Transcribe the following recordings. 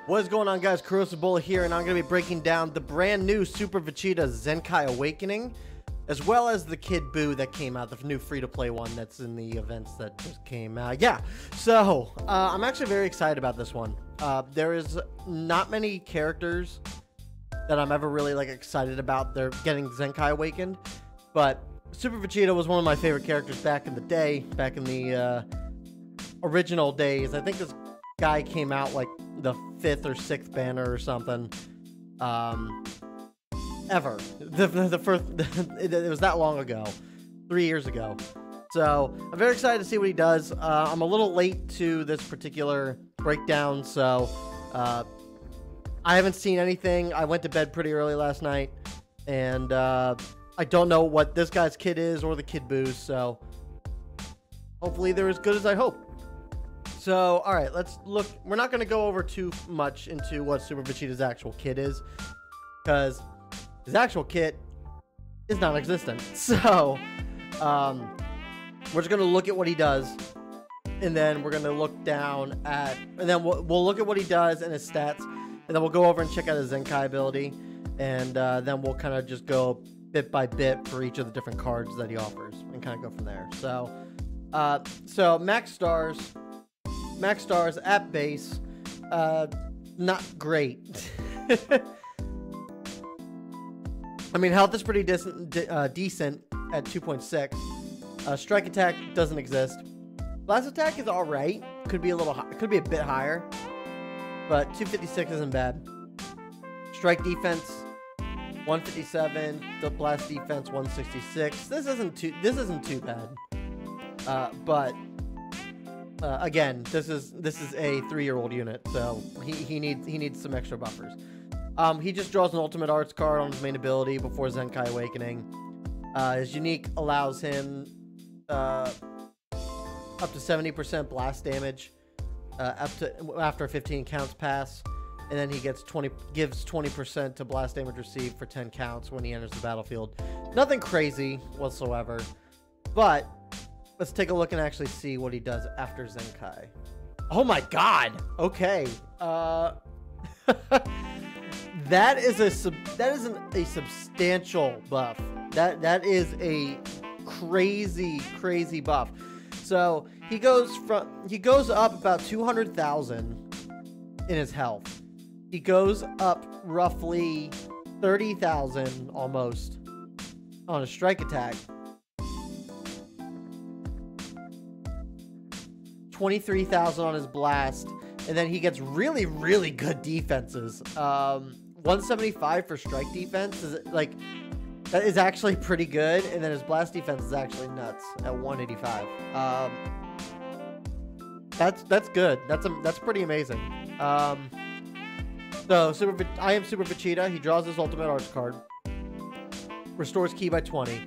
What is going on, guys? Crucible here, and I'm going to be breaking down the brand new Super Vegeta Zenkai Awakening, as well as the Kid Buu that came out, the new free-to-play one that's in the events that just came out. Yeah, so I'm actually very excited about this one. There is not many characters that I'm ever really excited about. They're getting Zenkai Awakened, but Super Vegeta was one of my favorite characters back in the day, back in the original days. I think this guy came out like the 5th or 6th banner or something ever. The first it was that long ago, 3 years ago. So I'm very excited to see what he does. I'm a little late to this particular breakdown, so I haven't seen anything. I went to bed pretty early last night, and I don't know what this guy's kid is or the Kid Buu, so hopefully they're as good as I hope. So, alright, let's look. We're not going to go over too much into what Super Vegeta's actual kit is, because his actual kit is non-existent. So, we're just going to look at what he does, and then we're going to look down at, and then we'll look at what he does and his stats, and then we'll go over and check out his Zenkai ability, and then we'll kind of just go bit by bit for each of the different cards that he offers, and kind of go from there. So, max stars at base, not great. I mean, health is pretty decent at 2.6. Strike attack doesn't exist. Blast attack is all right. Could be a little, could be a bit higher, but 256 isn't bad. Strike defense 157. The blast defense 166. This isn't too bad. But again, this is a 3-year-old unit, so he needs some extra buffers. He just draws an ultimate arts card on his main ability before Zenkai Awakening. His unique allows him up to 70% blast damage after 15 counts pass, and then he gives 20% to blast damage received for 10 counts when he enters the battlefield. Nothing crazy whatsoever, but let's take a look and actually see what he does after Zenkai. Oh my god! Okay. That isn't a substantial buff. That is a crazy buff. So he goes up about 200,000 in his health. He goes up roughly 30,000 almost on a strike attack. 23,000 on his blast, and then he gets really good defenses. 175 for strike defense is that is actually pretty good, and then his blast defense is actually nuts at 185. That's good. That's pretty amazing. So I am Super Vegeta. He draws his ultimate arts card, restores ki by 20.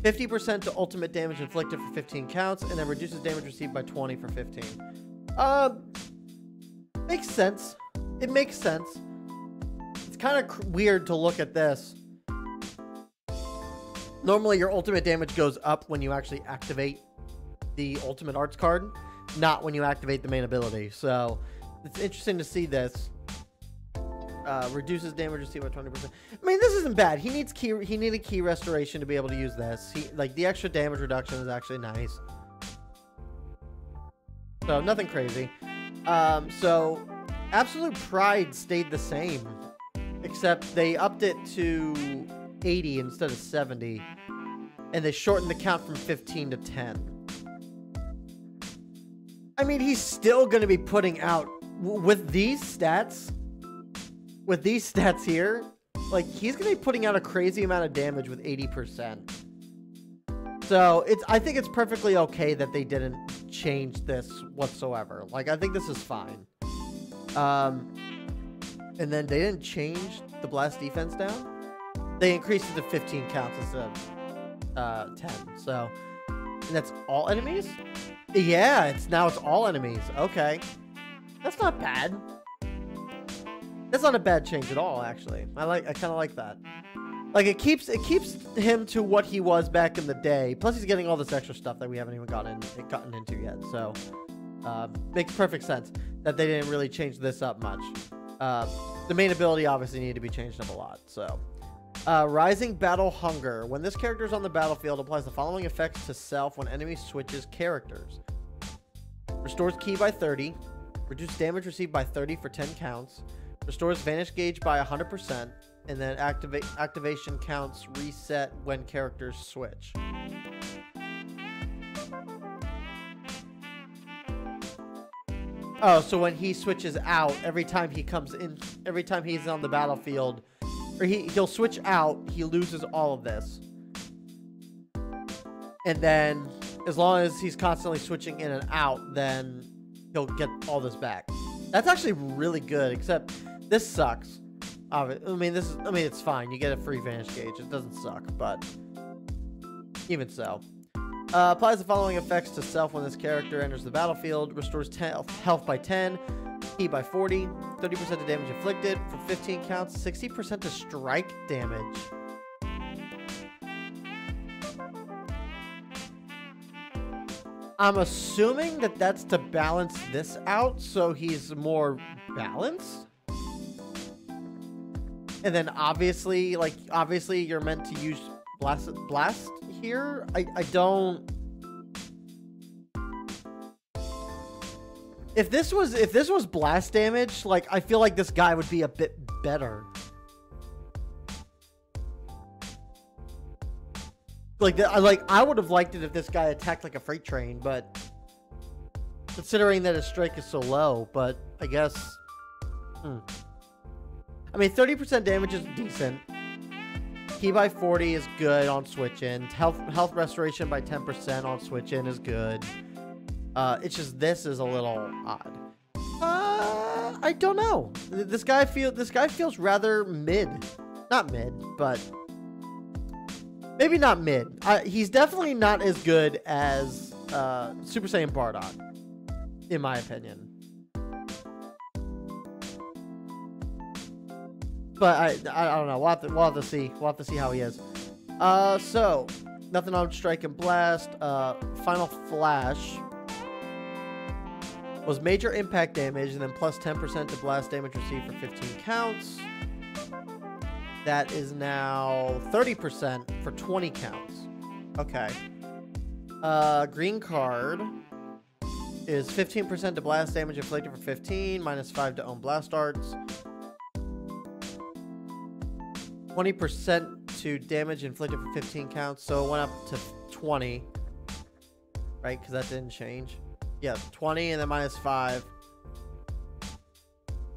50% to ultimate damage inflicted for 15 counts, and then reduces damage received by 20 for 15. Makes sense. It makes sense. It's kind of weird to look at this. Normally, your ultimate damage goes up when you actually activate the ultimate arts card, not when you activate the main ability. So, it's interesting to see this. Reduces damage received by 20%. I mean, this isn't bad. He needed key restoration to be able to use this. The extra damage reduction is actually nice. So nothing crazy. So Absolute Pride stayed the same, except they upped it to 80 instead of 70, and they shortened the count from 15 to 10. I mean, he's still going to be putting out with these stats. With these stats here, he's going to be putting out a crazy amount of damage with 80%. So, I think it's perfectly okay that they didn't change this whatsoever. I think this is fine. And then they didn't change the blast defense down. They increased it to 15 counts instead of 10. So, and that's all enemies? Yeah, now it's all enemies. Okay. That's not bad. That's not a bad change at all, actually. I kind of like that. It keeps him to what he was back in the day. Plus, he's getting all this extra stuff that we haven't even gotten into yet. So, makes perfect sense that they didn't really change this up much. The main ability obviously needed to be changed up a lot. So, Rising Battle Hunger. When this character is on the battlefield, applies the following effects to self when enemy switches characters. Restores ki by 30. Reduce damage received by 30 for 10 counts. Restores vanish gauge by 100%. And then activation counts reset when characters switch. Oh, so when he switches out, every time he comes in, every time he's on the battlefield, or he'll switch out, he loses all of this. And then, as long as he's constantly switching in and out, then he'll get all this back. That's actually really good, except this sucks. I mean, it's fine. You get a free vanish gauge. It doesn't suck, but even so. Applies the following effects to self when this character enters the battlefield. Restores health by 10, ki by 40, 30% to damage inflicted for 15 counts, 60% to strike damage. I'm assuming that that's to balance this out, so he's more balanced. And then obviously, you're meant to use blast here. I don't. If this was blast damage, like, I feel like this guy would be a bit better. I would have liked it if this guy attacked like a freight train, but considering that his strike is so low, but I guess. I mean, 30% damage is decent. Ki by 40 is good on switch in. Health restoration by 10% on switch in is good. It's just this is a little odd. I don't know. This guy feels rather mid. Not mid, but maybe not mid. He's definitely not as good as Super Saiyan Bardock, in my opinion. But I don't know. We'll have to see. We'll have to see how he is. So nothing on Strike and Blast. Final Flash was major impact damage and then plus 10% to blast damage received for 15 counts. That is now 30% for 20 counts. Okay. Green card is 15% to blast damage inflicted for 15, minus 5 to own blast arts. 20% to damage inflicted for 15 counts, so it went up to 20. Right, because that didn't change. Yeah, 20 and then minus 5.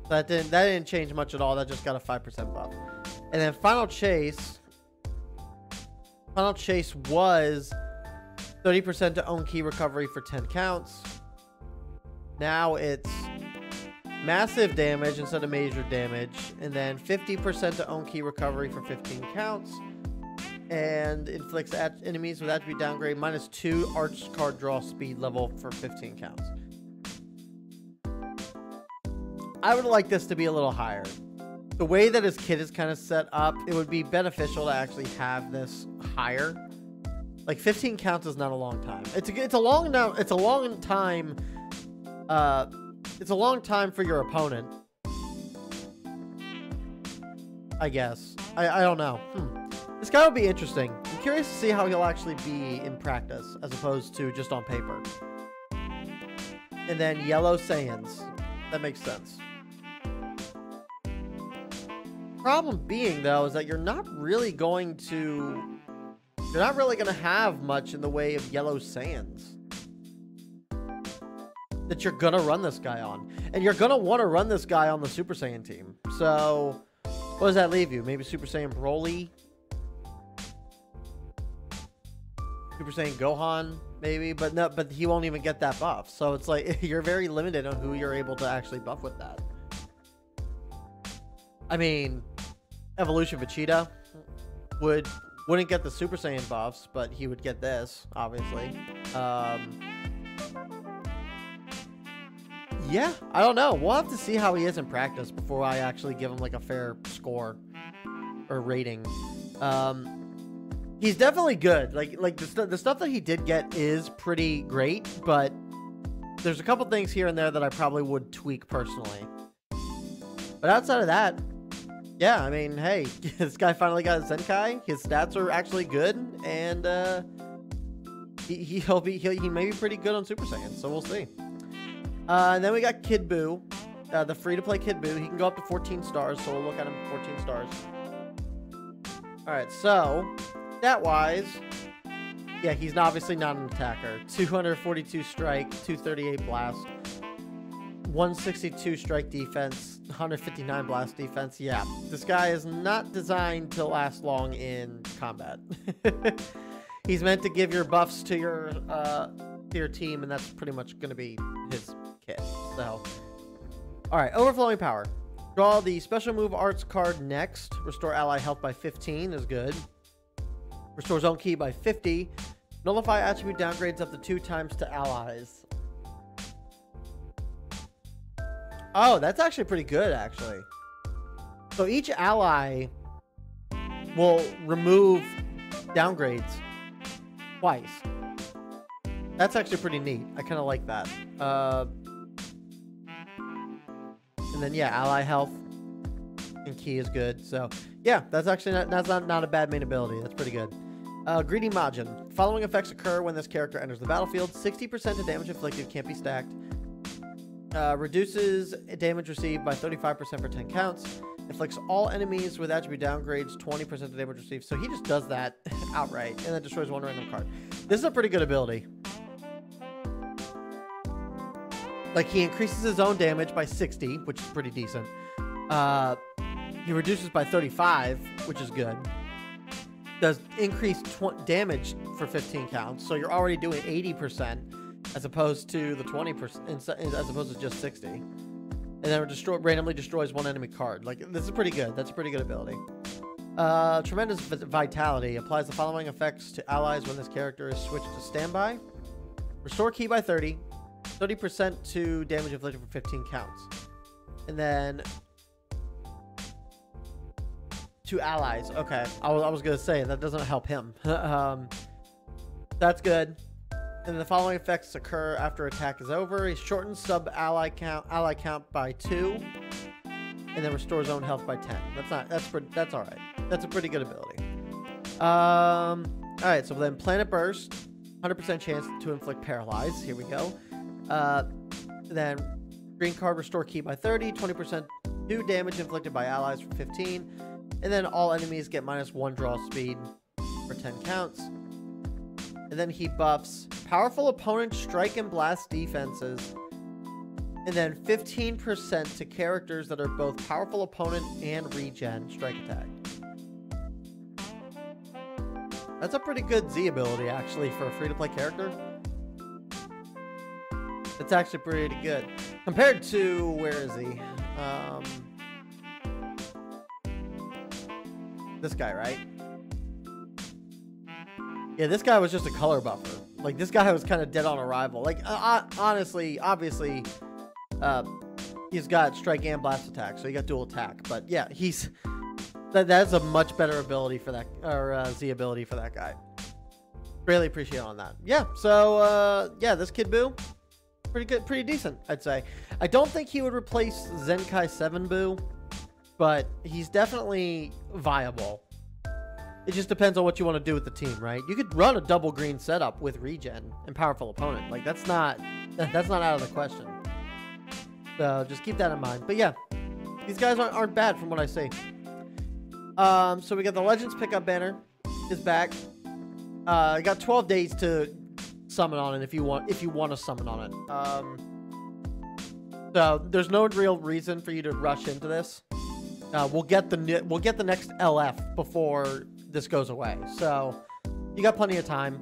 That didn't change much at all. That just got a 5% buff. And then Final Chase. Final Chase was 30% to own ki recovery for 10 counts. Now it's massive damage instead of major damage. And then 50% to own ki recovery for 15 counts. And inflicts enemies with attribute downgrade minus 2 arch card draw speed level for 15 counts. I would like this to be a little higher. The way that his kit is kind of set up, it would be beneficial to actually have this higher. Like 15 counts is not a long time. It's a long time. It's a long time for your opponent, I guess. I don't know. This guy will be interesting. I'm curious to see how he'll actually be in practice as opposed to just on paper. And then YEL Saiyans. That makes sense. Problem being, though, is that you're not really going to have much in the way of YEL Saiyans that you're gonna run this guy on. And you're gonna want to run this guy on the Super Saiyan team. So what does that leave you? Maybe Super Saiyan Broly? Super Saiyan Gohan, maybe, but no, but he won't even get that buff. So it's like you're very limited on who you're able to actually buff with that. I mean, Evolution Vegeta wouldn't get the Super Saiyan buffs, but he would get this, obviously. Yeah, I don't know. We'll have to see how he is in practice before I actually give him like a fair score or rating. He's definitely good. Like the stuff that he did get is pretty great, but there's a couple things here and there that I probably would tweak personally. But outside of that, yeah, I mean, hey, this guy finally got a Zenkai. His stats are actually good, and he may be pretty good on Super Saiyan, so we'll see. And then we got Kid Buu, the free-to-play Kid Buu. He can go up to 14 stars, so we'll look at him at 14 stars. All right, so stat-wise, yeah, he's obviously not an attacker. 242 strike, 238 blast, 162 strike defense, 159 blast defense. Yeah, this guy is not designed to last long in combat. He's meant to give your buffs to your team, and that's pretty much going to be his kit. So, all right, overflowing power. Draw the special move arts card next. Restore ally health by 15 is good. Restore zone ki by 50. Nullify attribute downgrades up to 2 times to allies. Oh, that's actually pretty good, actually. So each ally will remove downgrades twice. That's actually pretty neat. I kind of like that. And then, yeah, ally health and ki is good. So, yeah, that's actually not a bad main ability. That's pretty good. Greedy Majin. Following effects occur when this character enters the battlefield. 60% of damage inflicted can't be stacked. Reduces damage received by 35% for 10 counts. Inflicts all enemies with attribute downgrades 20% of damage received. So he just does that outright, and then destroys 1 random card. This is a pretty good ability. Like, he increases his own damage by 60, which is pretty decent. He reduces by 35, which is good. Does increase damage for 15 counts, so you're already doing 80% as opposed to the 20%, as opposed to just 60. And then randomly destroys 1 enemy card. Like, this is pretty good. That's a pretty good ability. Tremendous Vitality. Applies the following effects to allies when this character is switched to standby. Restore ki by 30. 30% to damage inflicted for 15 counts. And then to allies. Okay, I was going to say, that doesn't help him. That's good. And the following effects occur after attack is over. He shortens ally count by 2. And then restores own health by 10. That's all right. That's a pretty good ability. All right, so then Planet Burst. 100% chance to inflict paralyze. Here we go. Then green card, restore ki by 30, 20% to damage inflicted by allies for 15, and then all enemies get -1 draw speed for 10 counts. And then he buffs powerful opponent strike and blast defenses, and then 15% to characters that are both powerful opponent and regen strike attack. That's a pretty good Z ability, actually, for a free-to-play character. It's actually pretty good. Compared to, where is he? This guy, right? Yeah, this guy was just a color buffer. Like, this guy was kind of dead on arrival. Like, honestly, obviously, he's got strike and blast attack, so he got dual attack. But yeah, that's a much better ability for that, or Z ability for that guy. Really appreciate on that. Yeah, so yeah, this Kid Buu, pretty good, pretty decent, I'd say. I don't think he would replace Zenkai 7 Buu, but he's definitely viable. It just depends on what you want to do with the team, right? You could run a double green setup with regen and powerful opponent. Like, that's not out of the question. So just keep that in mind. But yeah, these guys aren't bad from what I see. So we got the Legends pickup banner is back. You got 12 days to summon on it if you want to summon on it. So there's no real reason for you to rush into this. We'll get the next LF before this goes away, so you got plenty of time.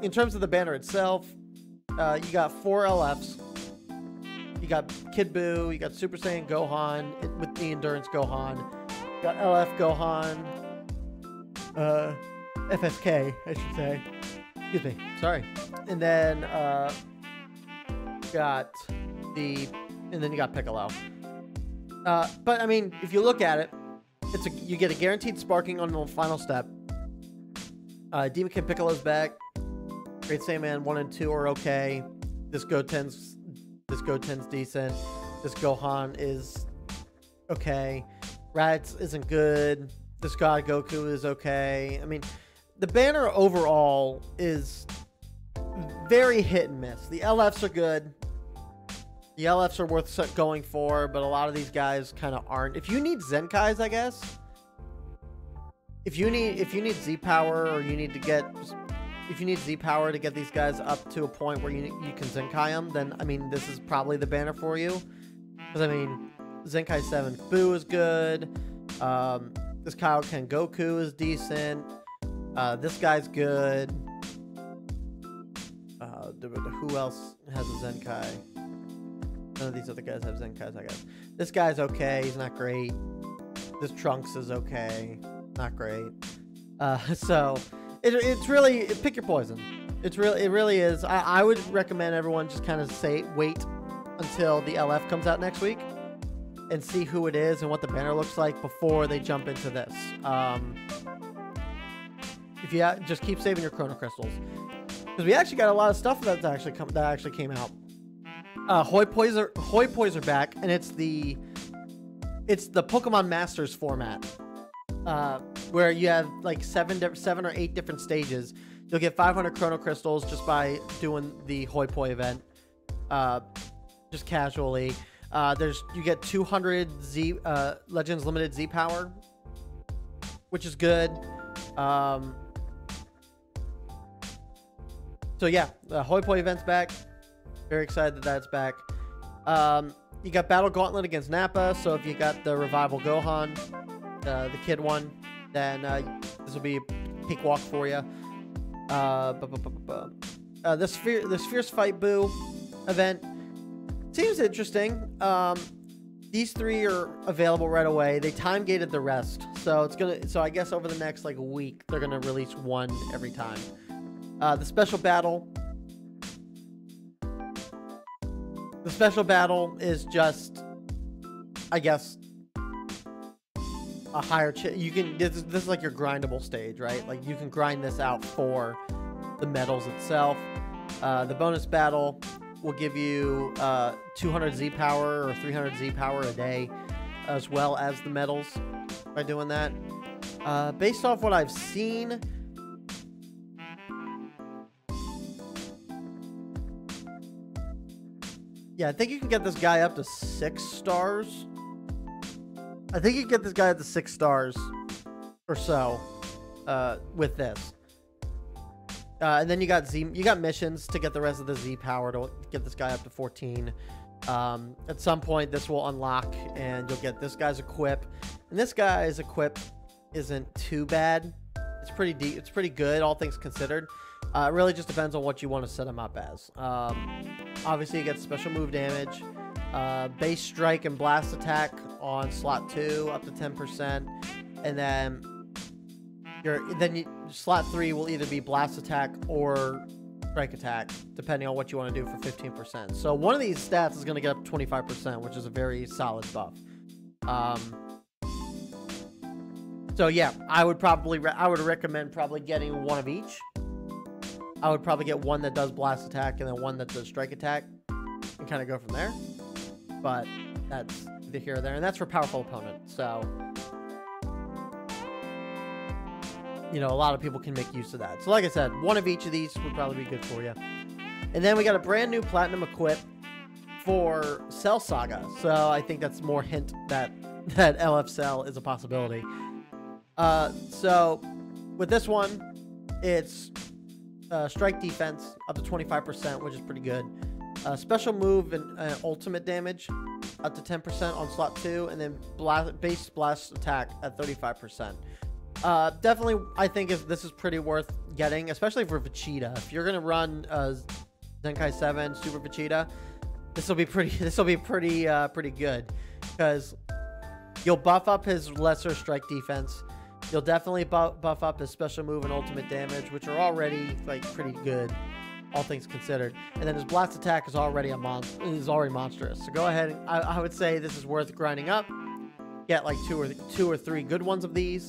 In terms of the banner itself, you got 4 LFs. You got Kid Buu, you got Super Saiyan Gohan with the Endurance Gohan, you got LF Gohan, FSK, I should say. Excuse me, sorry. And then you got Piccolo. But I mean, if you look at it, you get a guaranteed sparking on the final step. Demon King Piccolo's back. Great Saiyaman 1 and 2 are okay. This Goten's decent. This Gohan is okay. Raditz isn't good. This God Goku is okay. I mean, the banner overall is very hit and miss. The LFs are good. The LFs are worth going for, but a lot of these guys kind of aren't. If you need Zenkais, I guess. If you need Z power, or you need to get, if you need Z power to get these guys up to a point where you can Zenkai them, then I mean this is probably the banner for you. Because I mean, Zenkai 7 Buu is good. This Kaioken Goku is decent. This guy's good. Who else has a Zenkai? None of these other guys have Zenkais, I guess. This guy's okay. He's not great. This Trunks is okay. Not great. So it's really, pick your poison. It really is. I would recommend everyone just kind of wait until the LF comes out next week and see who it is and what the banner looks like before they jump into this. If you just keep saving your Chrono Crystals, because we actually got a lot of stuff that actually came out. Hoi Pois are back, and it's the Pokemon Masters format, where you have like 7 or 8 different stages. You'll get 500 Chrono Crystals just by doing the Hoi Poi event, just casually. You get 200 Legends Limited Z power, which is good. So yeah, the Hoi Poi event's back. Very excited that that's back. You got Battle Gauntlet against Nappa, so if you got the Revival Gohan, the kid one, then this will be a cakewalk for you. This Fierce Fight Buu event seems interesting. These 3 are available right away. They time gated the rest, so I guess over the next like a week they're gonna release 1 every time. The special battle is just, I guess, a higher you can, this is like your grindable stage, right? Like you can grind this out for the medals itself. The bonus battle will give you 200 Z power or 300 Z power a day, as well as the medals by doing that. Based off what I've seen, yeah, I think you can get this guy up to 6 stars. I think you can get this guy up to 6 stars or so with this. And then you got missions to get the rest of the Z power to get this guy up to 14. At some point, this will unlock, and you'll get this guy's equip. And this guy's equip isn't too bad. It's pretty deep. It's pretty good, all things considered. It really just depends on what you want to set him up as. Obviously, you get special move damage, base strike and blast attack on slot 2 up to 10%, and then slot 3 will either be blast attack or strike attack, depending on what you want to do for 15%. So one of these stats is going to get up to 25%, which is a very solid buff. So yeah, I would recommend probably getting 1 of each. I would probably get 1 that does blast attack and then 1 that does strike attack, and kind of go from there. But that's the here or there, and that's for powerful opponent. So, you know, a lot of people can make use of that. So like I said, 1 of each of these would probably be good for you. And then we got a brand new platinum equip for Cell Saga. So I think that's more hint that LF Cell is a possibility. So with this one, it's strike defense up to 25%, which is pretty good. Special move and ultimate damage up to 10% on slot 2, and then base blast attack at 35%. Definitely, I think this is pretty worth getting, especially for Vegeta. If you're gonna run Zenkai 7 Super Vegeta, this will be pretty good, because you'll buff up his lesser strike defense. You'll definitely buff up his special move and ultimate damage, which are already like pretty good, all things considered. And then his blast attack is already monstrous. So go ahead. I would say this is worth grinding up. Get like two or three good ones of these,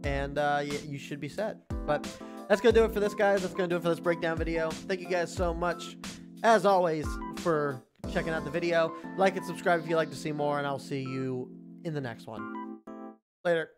and you should be set. But that's gonna do it for this, guys. That's gonna do it for this breakdown video. Thank you guys so much, as always, for checking out the video. Like and subscribe if you'd like to see more, and I'll see you in the next one. Later.